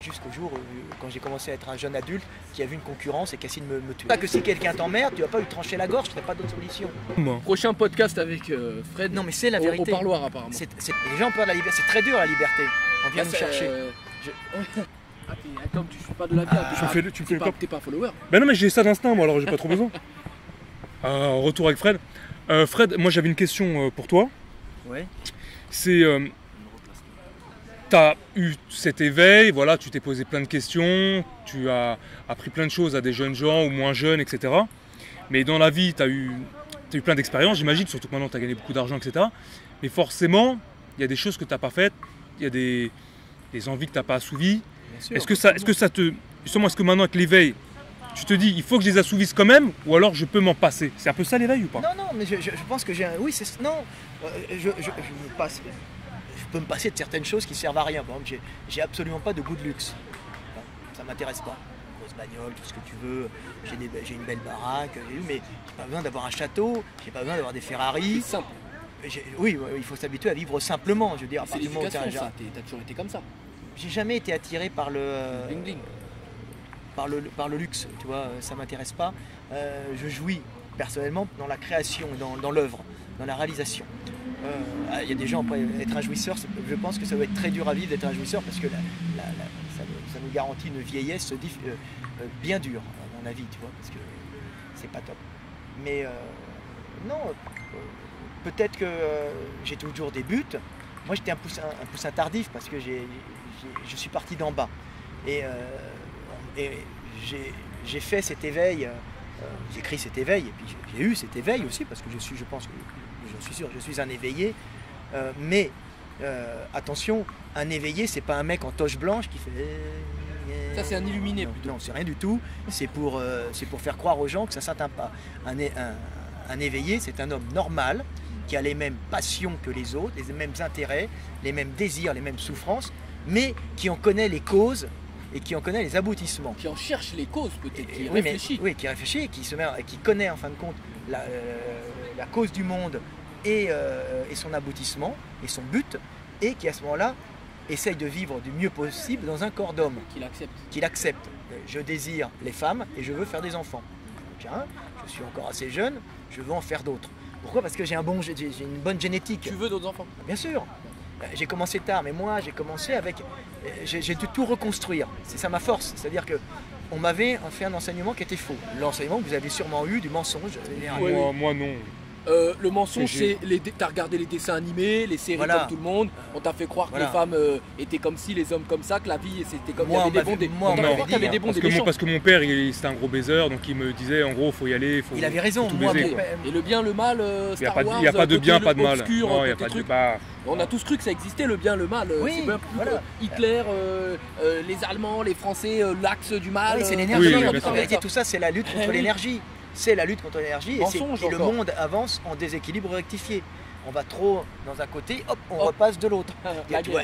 jusqu'au jour où, quand j'ai commencé à être un jeune adulte, qui a vu une concurrence et qui a essayé de me tuer. Pas que si quelqu'un t'emmerde, tu vas pas lui trancher la gorge, tu n'as pas d'autre solution. Prochain podcast avec Fred. Non mais c'est la vérité. Au parloir apparemment. Les gens ont peur de la liberté, c'est très dur la liberté. On vient nous chercher. Comme tu suis pas de la vie, tu fais t'es pas follower. Ben non mais j'ai ça d'instinct moi, alors j'ai pas trop besoin. Retour avec Fred. Fred, moi j'avais une question pour toi. Ouais. C'est... tu as eu cet éveil, voilà, tu t'es posé plein de questions, tu as appris plein de choses à des jeunes gens ou moins jeunes, etc. Mais dans la vie, tu as eu plein d'expériences, j'imagine, surtout que maintenant tu as gagné beaucoup d'argent, etc. Mais forcément, il y a des choses que tu n'as pas faites, il y a des envies que tu n'as pas assouvies. Est-ce que ça te... Justement, est-ce que maintenant avec l'éveil, tu te dis, il faut que je les assouvisse quand même, ou alors je peux m'en passer? C'est un peu ça l'éveil ou pas? Non, mais je pense que j'ai un... Oui, c'est... Non, je peux me passer de certaines choses qui servent à rien. Par exemple, j'ai absolument pas de goût de luxe. Ça m'intéresse pas. Grosse bagnole, tout ce que tu veux. J'ai une belle baraque, mais j'ai pas besoin d'avoir un château, j'ai pas besoin d'avoir des Ferrari. C'est simple. Oui, il faut s'habituer à vivre simplement. Je veux dire, c'est l'éducation, ça. T'as toujours été comme ça. J'ai jamais été attiré par le... Bling bling. Par le luxe, tu vois, ça m'intéresse pas. Je jouis personnellement dans la création, dans l'œuvre, dans la réalisation. Il y a des gens, après, être un jouisseur, je pense que ça doit être très dur à vivre d'être un jouisseur parce que ça nous garantit une vieillesse bien dure, à mon avis, tu vois, parce que c'est pas top. Mais non, peut-être que j'ai toujours des buts. Moi, j'étais un poussin tardif parce que je suis parti d'en bas. Et j'ai fait cet éveil, j'ai écrit cet éveil, et puis j'ai eu cet éveil aussi, parce que je pense que, j'en suis sûr, je suis un éveillé. Mais attention, un éveillé, c'est pas un mec en toche blanche qui fait... Ça, c'est un illuminé plutôt. Non, c'est rien du tout. C'est pour faire croire aux gens que ça s'atteint pas. Un éveillé, c'est un homme normal, qui a les mêmes passions que les autres, les mêmes intérêts, les mêmes désirs, les mêmes souffrances, mais qui en connaît les causes et qui en connaît les aboutissements. Qui en cherche les causes peut-être, qui réfléchit. Oui, qui réfléchit et qui connaît en fin de compte la cause du monde et son aboutissement et son but, et qui à ce moment-là essaye de vivre du mieux possible dans un corps d'homme. Qu'il accepte. Je désire les femmes et je veux faire des enfants. Tiens, je suis encore assez jeune, je veux en faire d'autres. Pourquoi? Parce que j'ai une bonne génétique. Tu veux d'autres enfants? Bien sûr. J'ai commencé tard, mais moi j'ai commencé avec... J'ai dû tout reconstruire. C'est ça ma force. C'est-à-dire qu'on m'avait fait un enseignement qui était faux. L'enseignement que vous avez sûrement eu, du mensonge. Moi non. Le mensonge, c'est t'as regardé les dessins animés, les séries comme tout le monde. On t'a fait croire que les femmes étaient comme ci, les hommes comme ça, que la vie c'était comme moi, il y avait des bons, des bons, des méchants. Parce que mon père, c'était un gros baiser, donc il me disait en gros, faut y aller. Il avait raison. Moi, et le bien, le mal, Star Wars, il n'y a pas de bien, pas de mal. Obscur, il y a pas de... On a tous cru que ça existait, le bien, le mal. Oui, voilà. Hitler, les Allemands, les Français, l'axe du mal. Oui, c'est l'énergie. En réalité, tout ça, c'est la lutte contre l'énergie. C'est la lutte contre l'énergie et le monde avance en déséquilibre rectifié. On va trop dans un côté, hop, on repasse de l'autre.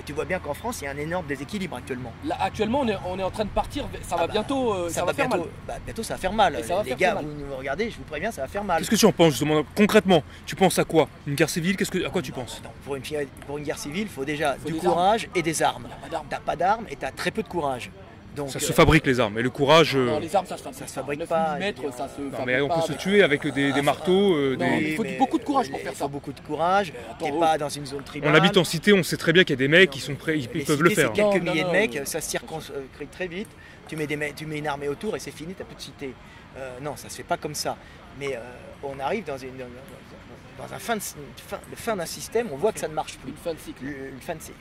Tu vois bien qu'en France, il y a un énorme déséquilibre actuellement. Là, actuellement, on est en train de partir, ça va bientôt, ça va faire mal. Bientôt, ça va faire mal. Les gars, vous nous regardez, je vous préviens, ça va faire mal. Qu'est-ce que tu en penses justement? Concrètement, tu penses à quoi? Une guerre civile? À quoi tu penses? Pour une guerre civile, il faut déjà du courage et des armes. T'as pas d'armes et t'as très peu de courage. Donc, ça se fabrique les armes, et le courage... Non, les armes ça se fabrique pas. Ça se non, mais on peut se tuer avec des marteaux. Il faut beaucoup de courage pour faire ça. Il faut beaucoup de courage, t'es pas dans une zone tribale. On habite en cité, on sait très bien qu'il y a des mecs qui sont prêts, ils peuvent le faire. C'est quelques milliers de mecs, ça se circonscrit très vite, tu mets une armée autour et c'est fini, t'as plus de cité. Non, ça se fait pas comme ça. Mais on arrive dans la fin d'un système, on voit que ça ne marche plus. Une fin de cycle.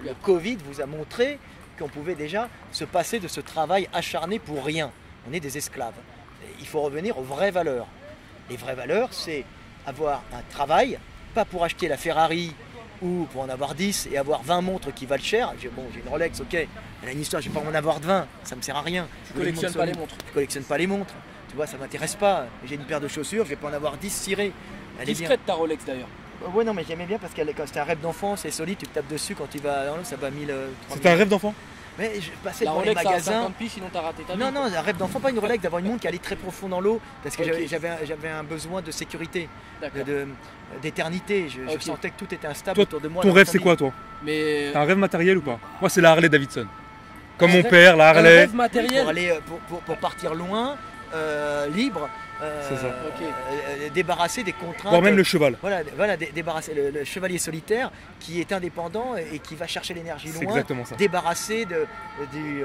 Le Covid vous a montré qu'on pouvait déjà se passer de ce travail acharné pour rien. On est des esclaves. Il faut revenir aux vraies valeurs. Les vraies valeurs, c'est avoir un travail, pas pour acheter la Ferrari ou pour en avoir 10 et avoir 20 montres qui valent cher. J'ai une Rolex, ok, elle a une histoire, je ne vais pas en avoir 20, ça ne me sert à rien. Tu collectionnes pas les montres. Je collectionne pas les montres. Tu vois, ça ne m'intéresse pas. J'ai une paire de chaussures, je ne vais pas en avoir 10 cirées. Discrète ta Rolex d'ailleurs. Ouais, non, mais j'aimais bien parce que c'était un rêve d'enfant, c'est solide, tu te tapes dessus quand tu vas dans l'eau, ça va 1000. C'était un rêve d'enfant? Mais je passais la dans Rolex les magasins. À 50 piges, sinon t'as raté ta vie. Non, un rêve d'enfant, pas une Rolex, d'avoir une montre qui allait très profond dans l'eau, parce que j'avais un besoin de sécurité, d'éternité. Je sentais que tout était instable autour de moi. Ton rêve, c'est quoi, toi? T'as un rêve matériel ou pas? Moi, c'est la Harley Davidson. Comme mon père, la Harley. Rêve matériel. Pour aller pour partir loin, libre, débarrasser des contraintes. Voire même le cheval. Voilà, débarrasser le chevalier solitaire qui est indépendant et qui va chercher l'énergie loin. C'est exactement ça. Débarrasser du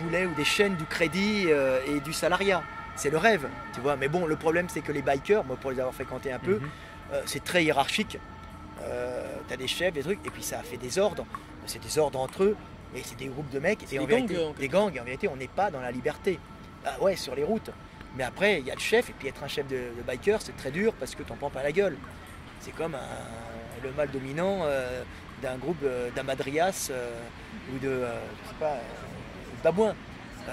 boulet ou des chaînes du crédit et du salariat. C'est le rêve, tu vois. Mais bon, le problème c'est que les bikers, moi pour les avoir fréquentés un peu, c'est très hiérarchique. T'as des chefs, des trucs, et puis ça fait des ordres. C'est des ordres entre eux, et c'est des groupes de mecs. Et en vérité, des gangs, et en vérité, on n'est pas dans la liberté. Ah ouais, sur les routes. Mais après, il y a le chef, et puis être un chef de biker, c'est très dur parce que t'en prends pas la gueule. C'est comme le mâle dominant d'un groupe d'Amadrias ou de, je sais pas, babouin.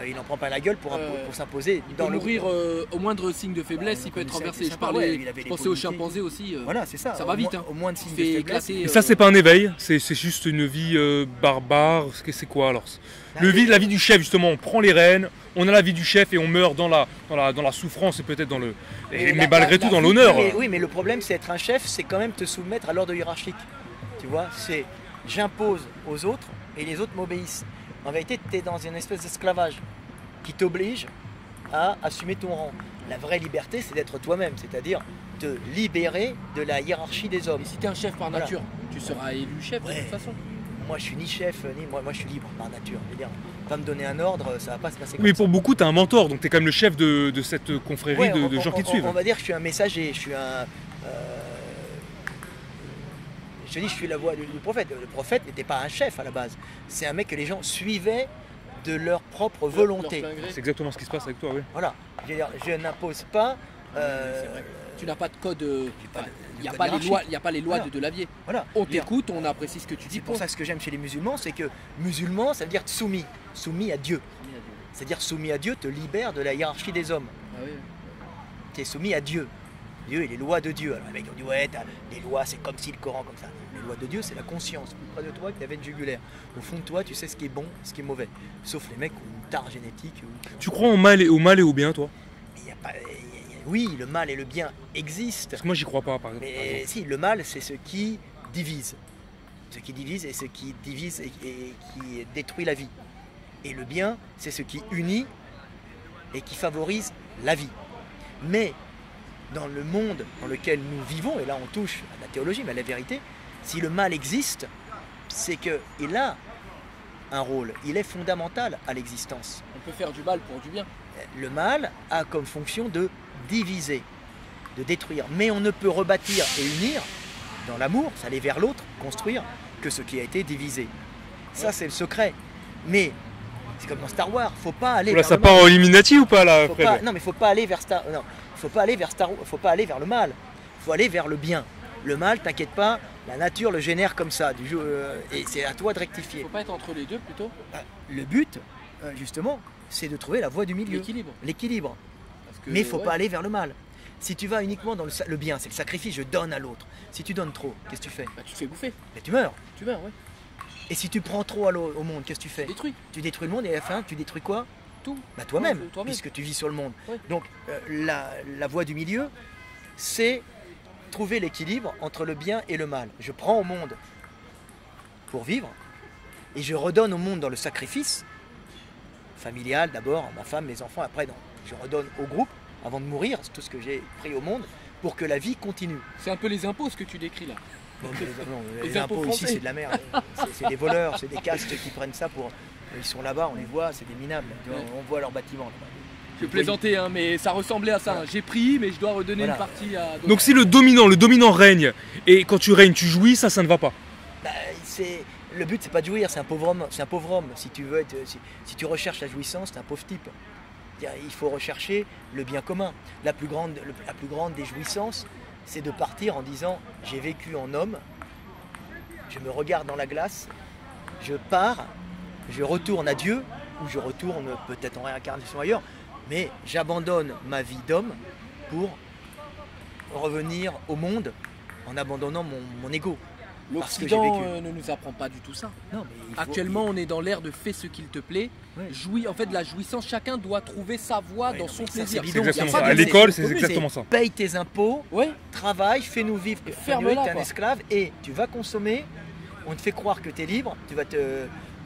Il n'en prend pas la gueule pour s'imposer. Dans mourir au moindre signe de faiblesse, il peut être renversé. Je pensais aux chimpanzés aussi. Voilà, c'est ça. Ça va vite. Au moins de signes de faiblesse. Et ça, c'est pas un éveil, c'est juste une vie barbare. C'est quoi alors? La vie du chef, justement, on prend les rênes, on a la vie du chef et on meurt dans la souffrance et peut-être dans le. Mais malgré tout, dans l'honneur. Oui, mais le problème, c'est être un chef, c'est quand même te soumettre à l'ordre hiérarchique. Tu vois, c'est j'impose aux autres et les autres m'obéissent. En vérité, tu es dans une espèce d'esclavage qui t'oblige à assumer ton rang. La vraie liberté, c'est d'être toi-même, c'est-à-dire te libérer de la hiérarchie des hommes. Et si tu es un chef par nature, tu seras élu chef de toute façon. Moi, je suis ni chef, ni moi je suis libre par nature. Je veux dire, pas me donner un ordre, ça va pas se passer comme mais ça. pour beaucoup, tu as un mentor, donc tu es quand même le chef de cette confrérie de gens qui te suivent. On va dire que je suis un messager, je suis un... Je te dis, je suis la voix du prophète. Le prophète n'était pas un chef à la base. C'est un mec que les gens suivaient de leur propre volonté. C'est exactement ce qui se passe avec toi, oui. Voilà. Je n'impose pas... Tu n'as pas de code... Il n'y a pas les lois de l'avier. Voilà. On t'écoute, on apprécie ce que tu dis. C'est pour ça que ce que j'aime chez les musulmans, c'est que musulman, ça veut dire soumis. Soumis à Dieu. C'est-à-dire soumis à Dieu te libère de la hiérarchie des hommes. Ah oui. Tu es soumis à Dieu. Dieu et les lois de Dieu. Alors les mecs ont dit ouais, les lois c'est comme si le Coran comme ça. Les lois de Dieu c'est la conscience. Plus près de toi que la veine jugulaire. Au fond de toi tu sais ce qui est bon, ce qui est mauvais. Sauf les mecs qui ont une tare génétique. Tu crois au mal et au bien toi? Oui, le mal et le bien existent. Parce que moi j'y crois pas par exemple. Mais si, le mal c'est ce qui divise. Ce qui divise et ce qui divise et qui détruit la vie. Et le bien c'est ce qui unit et qui favorise la vie. Mais dans le monde dans lequel nous vivons, et là on touche à la théologie, mais à la vérité, si le mal existe, c'est qu'il a un rôle, il est fondamental à l'existence. On peut faire du mal pour du bien. Le mal a comme fonction de diviser, de détruire, mais on ne peut rebâtir et unir dans l'amour, aller vers l'autre, construire, que ce qui a été divisé. Ça c'est le secret. Mais c'est comme dans Star Wars, faut pas aller vers ça part en Illuminati ou pas là après non mais faut pas aller vers faut pas aller vers le mal, faut aller vers le bien. Le mal, t'inquiète pas, la nature le génère comme ça, et c'est à toi de rectifier. Faut pas être entre les deux plutôt. Le but, justement, c'est de trouver la voie du milieu. L'équilibre. Mais il faut pas aller vers le mal. Si tu vas uniquement dans le bien, c'est le sacrifice, je donne à l'autre. Si tu donnes trop, qu'est-ce que tu fais? Tu te fais bouffer. Mais tu meurs. Tu meurs, ouais. Et si tu prends trop au monde, qu'est-ce que tu fais? Tu détruis le monde et à la fin, tu détruis quoi? Tout. Toi-même, puisque tu vis sur le monde. Ouais. Donc la voie du milieu, c'est trouver l'équilibre entre le bien et le mal. Je prends au monde pour vivre et je redonne au monde dans le sacrifice familial d'abord, ma femme, mes enfants, après je redonne au groupe avant de mourir, c'est tout ce que j'ai pris au monde pour que la vie continue. C'est un peu les impôts ce que tu décris là. Non, les impôts ici c'est de la merde. C'est des voleurs, c'est des castes qui prennent ça pour... Ils sont là-bas, on les voit, c'est des minables. On voit leurs bâtiments là-bas. Je plaisantais, hein, mais ça ressemblait à ça. Voilà. J'ai pris, mais je dois redonner une partie à... Donc si le dominant règne, et quand tu règnes, tu jouis, ça ne va pas. Le but, c'est pas de jouir, c'est un pauvre homme. Si tu veux si tu recherches la jouissance, t'es un pauvre type. Il faut rechercher le bien commun. La plus grande des jouissances, c'est de partir en disant j'ai vécu en homme, je me regarde dans la glace, je pars, je retourne à Dieu, ou je retourne peut-être en réincarnation ailleurs, mais j'abandonne ma vie d'homme pour revenir au monde en abandonnant mon ego. L'Occident ne nous apprend pas du tout ça. Non, mais actuellement, on est dans l'ère de fais ce qu'il te plaît. Ouais. Jouis, en fait, la jouissance, chacun doit trouver sa voie dans son plaisir. C'est exactement ça. À l'école, c'est exactement ça. Paye tes impôts, travaille, fais-nous vivre, tu es un esclave et tu vas consommer. On te fait croire que tu es libre, tu vas te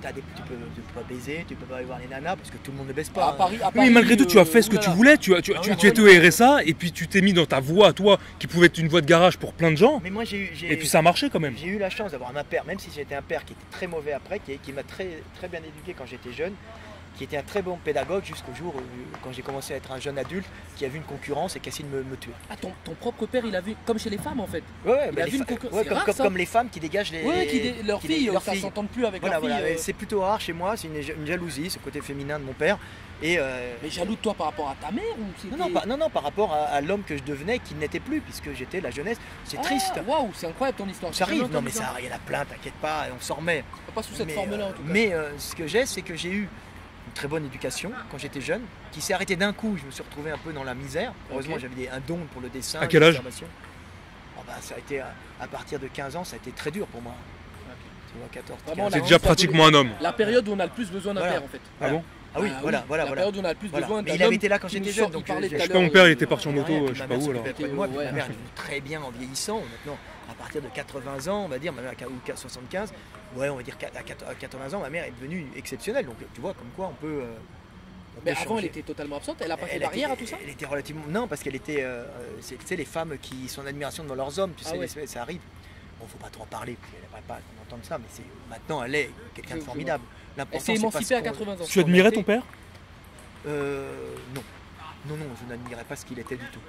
tu peux pas baiser, tu peux pas aller voir les nanas parce que tout le monde ne baise pas. À Paris, Oui, mais malgré tout, tu as fait ce que tu voulais. Tu étais au RSA et puis tu t'es mis dans ta voie, toi, qui pouvait être une voie de garage pour plein de gens. Mais moi, et puis ça a marché quand même. J'ai eu la chance d'avoir un père, même si j'étais un père qui était très mauvais après, qui m'a très bien éduqué quand j'étais jeune, qui était un très bon pédagogue jusqu'au jour où, quand j'ai commencé à être un jeune adulte, qui a vu une concurrence et qui a essayé de me tuer. Ah, ton propre père, il a vu, comme chez les femmes en fait. Ouais, il a vu une concurrence. Comme les femmes qui dégagent leurs filles, ça ne s'entend plus avec leurs filles. C'est plutôt rare chez moi, c'est une jalousie, ce côté féminin de mon père. Mais jaloux de toi par rapport à ta mère ou non, par rapport à l'homme que je devenais qui n'était plus, puisque j'étais la jeunesse. C'est triste. Waouh, c'est incroyable ton histoire. Ça arrive, non mais ça, il y en a plein, t'inquiète pas, on s'en remet. Pas sous cette forme-là en tout cas. Mais ce que j'ai, c'est que j'ai eu une très bonne éducation quand j'étais jeune, qui s'est arrêtée d'un coup. Je me suis retrouvé un peu dans la misère. Heureusement, j'avais un don pour le dessin. À quel âge? Ça a été à partir de 15 ans, ça a été très dur pour moi. Tu vois, 14, 15 c'est déjà pratiquement un homme. La période où on a le plus besoin d'un père en fait. Ah bon? Ah oui, voilà. La période où on a le plus besoin d'un homme. Mais il avait été là quand j'étais jeune. Donc je sais pas, mon père il était parti en moto, je sais pas où alors. Moi, ma mère est venue très bien en vieillissant. Maintenant, à partir de 80 ans, on va dire, ma mère ou 75, on va dire à 80 ans, ma mère est devenue exceptionnelle. Donc tu vois, comme quoi on peut. Mais avant, elle était totalement absente, elle a pas fait barrière à tout ça? Elle était relativement. Non, parce qu'elle était. Tu sais, les femmes qui sont en admiration devant leurs hommes, tu sais, ça arrive. Bon, faut pas trop en parler, parce qu'elle n'aimerait pas qu'on entende ça, mais maintenant elle est quelqu'un de formidable. Elle s'est émancipée à 80 ans. Tu admirais ton père? Non, je n'admirais pas ce qu'il était du tout.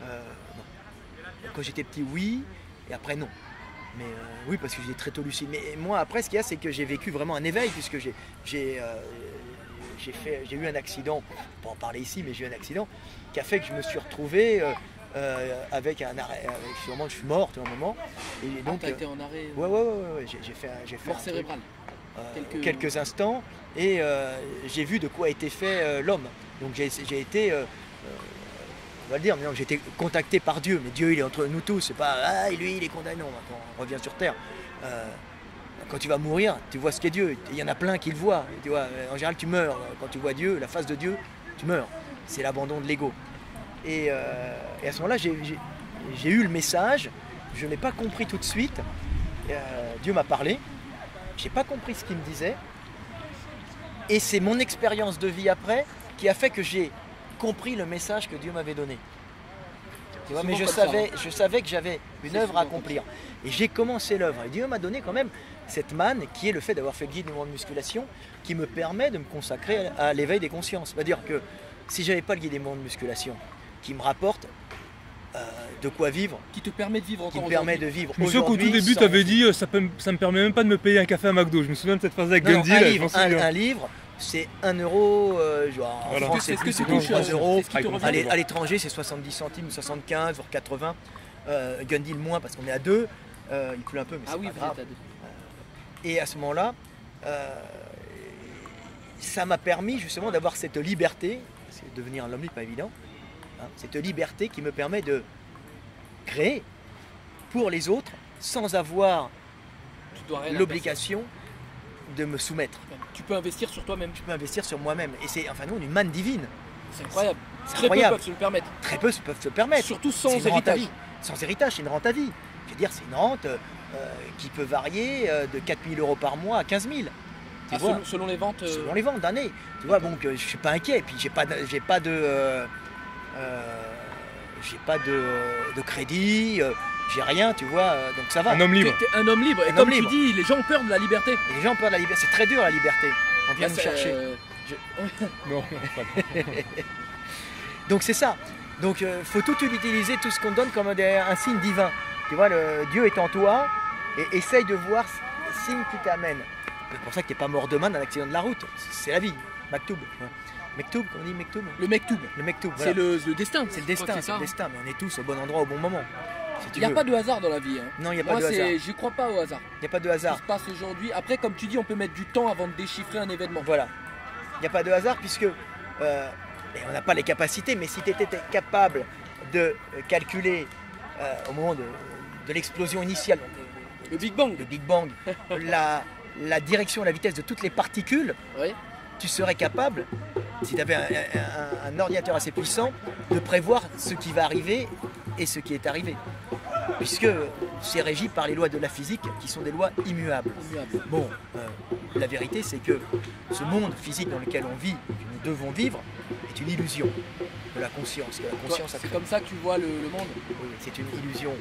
Non. Quand j'étais petit, oui, et après, non. Mais oui, parce que j'étais très tôt lucide. Mais moi, après, ce qu'il y a, c'est que j'ai vécu vraiment un éveil, puisque j'ai eu un accident, je ne peux pas en parler ici, mais j'ai eu un accident qui a fait que je me suis retrouvé avec un arrêt. Sûrement, je suis mort à un moment. Et donc, tu as été en arrêt? Ouais, j'ai fait mort cérébrale. Quelques instants, et j'ai vu de quoi a été fait l'homme. Donc j'ai été, on va le dire, j'ai été contacté par Dieu, mais Dieu il est entre nous tous, c'est pas lui il est condamné, non, quand on revient sur terre. Quand tu vas mourir, tu vois ce qu'est Dieu, il y en a plein qui le voient, tu vois, en général tu meurs, quand tu vois Dieu, la face de Dieu, tu meurs, c'est l'abandon de l'ego. Et à ce moment-là, j'ai eu le message, je ne l'ai pas compris tout de suite, Dieu m'a parlé, j'ai pas compris ce qu'il me disait, et c'est mon expérience de vie après qui a fait que j'ai compris le message que Dieu m'avait donné. Tu vois, mais je savais que j'avais une œuvre à accomplir. Et j'ai commencé l'œuvre. Et Dieu m'a donné quand même cette manne qui est le fait d'avoir fait le guide du mouvement de musculation qui me permet de me consacrer à l'éveil des consciences. C'est-à-dire que si j'avais pas le guide des mouvements de musculation qui me rapporte de quoi vivre, qui te permet de vivre encore aujourd'hui. Permet de vivre. Je me souviens qu'au tout début, tu avais dit ça me permet même pas de me payer un café à McDo. Je me souviens de cette phrase avec Gandhi. Un livre, c'est 1 euro, en France c'est plus, c'est 3 euros. À l'étranger c'est 70 centimes, 75, voire 80. Gandhi le moins parce qu'on est à 2. Il pleut un peu, mais c'est pas grave. Et à ce moment-là, ça m'a permis justement d'avoir cette liberté, parce que devenir un homme libre, pas évident, cette liberté qui me permet de créer pour les autres sans avoir l'obligation de me soumettre. Tu peux investir sur toi-même. Tu peux investir sur moi-même. Et c'est une manne divine. C'est incroyable. Très peu peuvent se le permettre. Très peu peuvent se le permettre. Surtout sans héritage. Sans héritage, c'est une rente à vie. Je veux dire, c'est une rente qui peut varier de 4 000 € par mois à 15 000. Selon les ventes Selon les ventes d'année. Tu vois, donc je ne suis pas inquiet. Et puis j'ai pas de crédit, j'ai rien, tu vois, donc ça va. Un homme libre. T'es un homme libre. Et comme tu dis, les gens ont peur de la liberté. Et les gens ont peur de la liberté. C'est très dur la liberté. On vient nous chercher. Non, pas. Donc c'est ça. Donc faut tout utiliser, tout ce qu'on donne comme un signe divin. Tu vois, Dieu est en toi et essaye de voir le signe qui t'amène. C'est pour ça que tu n'es pas mort demain d'un accident de la route. C'est la vie. Maktoub. Mektoub, comment on dit Mektoub? Le Mektoub. Le Mektoub, voilà. C'est le destin. C'est le destin, mais on est tous au bon endroit au bon moment. Il n'y a pas de hasard dans la vie. Non, il n'y a pas de hasard. Je ne crois pas au hasard. Il n'y a pas de hasard. Ce qui se passe aujourd'hui. Après, comme tu dis, on peut mettre du temps avant de déchiffrer un événement. Voilà. Il n'y a pas de hasard puisque on n'a pas les capacités, mais si tu étais capable de calculer au moment de l'explosion initiale, le Big Bang, la direction, la vitesse de toutes les particules, oui. tu serais capable, si tu avais un ordinateur assez puissant, de prévoir ce qui va arriver et ce qui est arrivé. Puisque c'est régi par les lois de la physique qui sont des lois immuables. Bon, la vérité c'est que ce monde physique dans lequel on vit, que nous devons vivre, est une illusion de la conscience. C'est comme ça que tu vois le monde? Oui, c'est une illusion.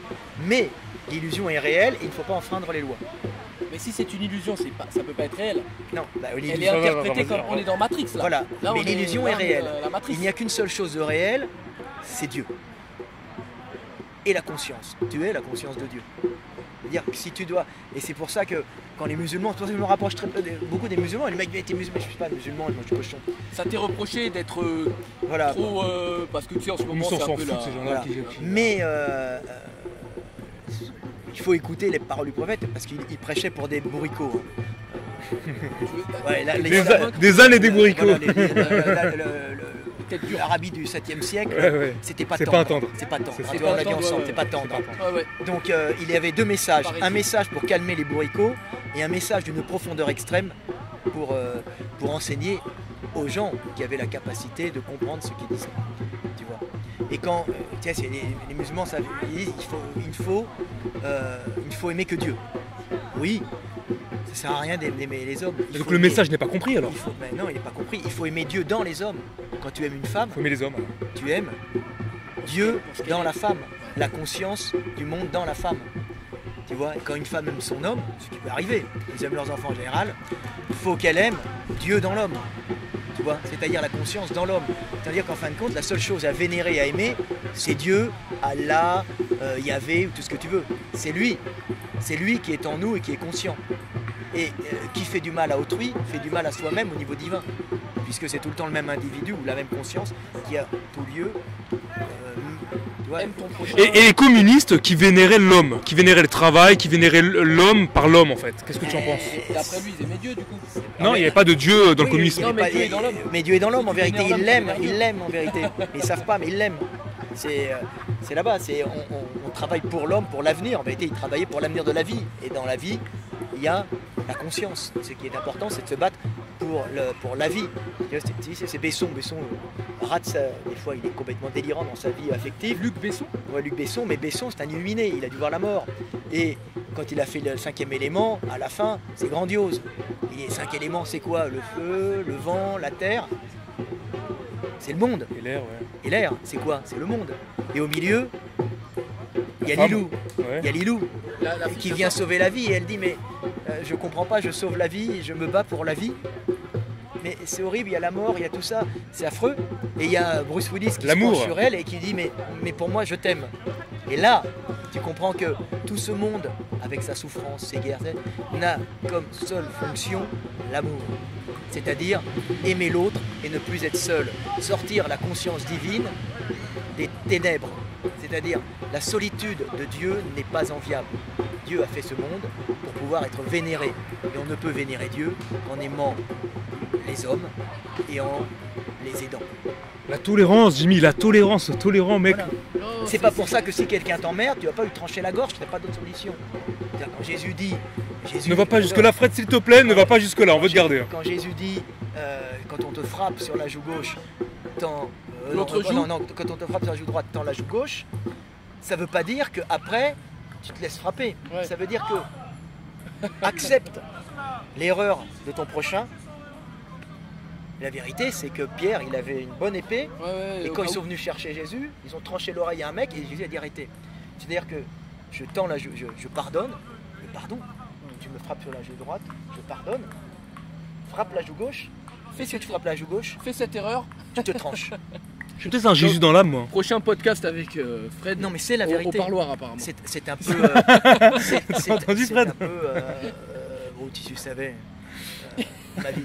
Mais l'illusion est réelle et il ne faut pas enfreindre les lois. Mais si c'est une illusion, ça peut pas être réel. Non, elle est interprétée comme on est dans Matrix là. Voilà, là, mais l'illusion est réelle. Il n'y a qu'une seule chose de réel, c'est Dieu. Et la conscience. Tu es la conscience de Dieu. C'est-à-dire que si tu dois... Et c'est pour ça que quand les musulmans... C'est pour ça que je me rapproche beaucoup des musulmans. Et le mec était musulman, je ne suis pas musulman, moi je suis cochon. Ça t'est reproché d'être voilà, trop... parce que tu sais en ce moment c'est un peu là... Ces gens-là qui... Mais... il faut écouter les paroles du prophète parce qu'il prêchait pour des bourricots. Ouais, des ânes et des bourricots. L'Arabie du 7e siècle, ouais. C'était pas tendre. C'est pas tendre. On l'a dit ensemble, c'est pas tendre. Ouais. Donc il y avait deux messages. Un message pour calmer les bourricots et un message d'une profondeur extrême pour enseigner aux gens qui avaient la capacité de comprendre ce qu'il disait. Tu vois. Et quand tu sais, les musulmans, il ne faut aimer que Dieu. Oui. Ça sert à rien d'aimer les hommes. Donc le message n'est pas compris alors? Non, il n'est pas compris. Il faut aimer Dieu dans les hommes. Quand tu aimes une femme, il faut aimer les hommes. Tu aimes Dieu dans la femme, la conscience du monde dans la femme. Tu vois, quand une femme aime son homme, ce qui peut arriver, ils aiment leurs enfants en général, il faut qu'elle aime Dieu dans l'homme. Tu vois, c'est-à-dire la conscience dans l'homme. C'est-à-dire qu'en fin de compte, la seule chose à vénérer et à aimer, c'est Dieu, Allah, Yahvé, ou tout ce que tu veux. C'est lui. C'est lui qui est en nous et qui est conscient. Et qui fait du mal à autrui, fait du mal à soi-même au niveau divin. Puisque c'est tout le temps le même individu ou la même conscience qui a tout lieu. Et les communistes qui vénéraient l'homme, qui vénéraient le travail, qui vénéraient l'homme par l'homme en fait. Qu'est-ce que tu en penses? D'après lui, ils aimaient Dieu du coup. Non, il n'y avait pas de Dieu dans le communisme. Non, mais Dieu est dans l'homme. Mais Dieu est dans l'homme en vérité, ils l'aiment en vérité. Ils ne savent pas, mais ils l'aiment. C'est là-bas, on travaille pour l'homme, pour l'avenir. En vérité, ils travaillaient pour l'avenir de la vie. Et dans la vie, il y a la conscience. Ce qui est important, c'est de se battre pour la vie. C'est Besson rate ça. Des fois, il est complètement délirant dans sa vie affective. Luc Besson? Ouais, Luc Besson, mais Besson, c'est un illuminé. Il a dû voir la mort. Et quand il a fait le 5e élément, à la fin, c'est grandiose. Et les 5 éléments, c'est quoi? Le feu, le vent, la terre. C'est le monde. Et l'air, ouais. Et l'air, c'est quoi? C'est le monde. Et au milieu, il y a Lilou. Ouais. Il y a Lilou qui vient sauver la vie. Et elle dit, mais je comprends pas, je sauve la vie, je me bats pour la vie. Mais c'est horrible, il y a la mort, il y a tout ça, c'est affreux. Et il y a Bruce Willis qui se penche sur elle et qui dit, mais pour moi, je t'aime. Et là, tu comprends que tout ce monde, avec sa souffrance, ses guerres, n'a comme seule fonction l'amour. C'est-à-dire aimer l'autre et ne plus être seul. Sortir la conscience divine des ténèbres. C'est-à-dire la solitude de Dieu n'est pas enviable. Dieu a fait ce monde pour pouvoir être vénéré. Et on ne peut vénérer Dieu qu'en aimant les hommes et en les aidant. La tolérance, Jimmy, la tolérance, tolérant mec. Voilà. C'est pas pour ça que si quelqu'un t'emmerde, tu vas pas lui trancher la gorge, tu n'as pas d'autre solution. Quand Jésus dit... ne va pas jusque là, Fred, s'il te plaît, ne va pas jusque là, on veut te garder. Quand Jésus dit, quand on te frappe sur la joue gauche, tends l'autre joue. Non, quand on te frappe sur la joue droite, tends la joue gauche, ça veut pas dire qu'après, tu te laisses frapper. Ouais. Ça veut dire que accepte l'erreur de ton prochain. La vérité, c'est que Pierre, il avait une bonne épée, et quand ils sont venus chercher Jésus, ils ont tranché l'oreille à un mec, et Jésus a dit arrêtez. C'est-à-dire que je tends la joue, je pardonne, le pardon. Tu me frappes sur la joue droite, je pardonne. Frappe la joue gauche, fais ce que tu frappes la joue gauche. Fais cette erreur, tu te tranches. Je suis peut-être un Jésus dans l'âme, moi. Prochain podcast avec Fred. Non, mais c'est la vérité. Au parloir, apparemment. C'est un peu. C'est un peu. Oh, si tu savais. Ma vie.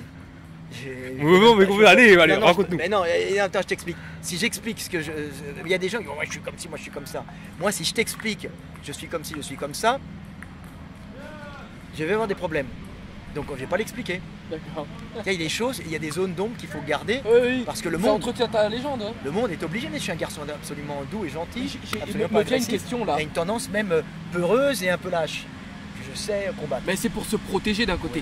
Mais allez, raconte-nous. Mais non, attends, je t'explique. Si j'explique ce que je. Il y a des gens qui disent, moi je suis comme ci, moi je suis comme ça. Moi, si je t'explique, je suis comme ci, je suis comme ça, je vais avoir des problèmes. Donc, je ne vais pas l'expliquer. D'accord. Il y a des choses, il y a des zones d'ombre qu'il faut garder. Oui. Parce que le ça monde. entretient ta légende. Hein. Le monde est obligé, mais je suis un garçon absolument doux et gentil. Il me vient une question là. Il y a une tendance même peureuse et un peu lâche. Que je sais combattre. Mais c'est pour se protéger d'un côté.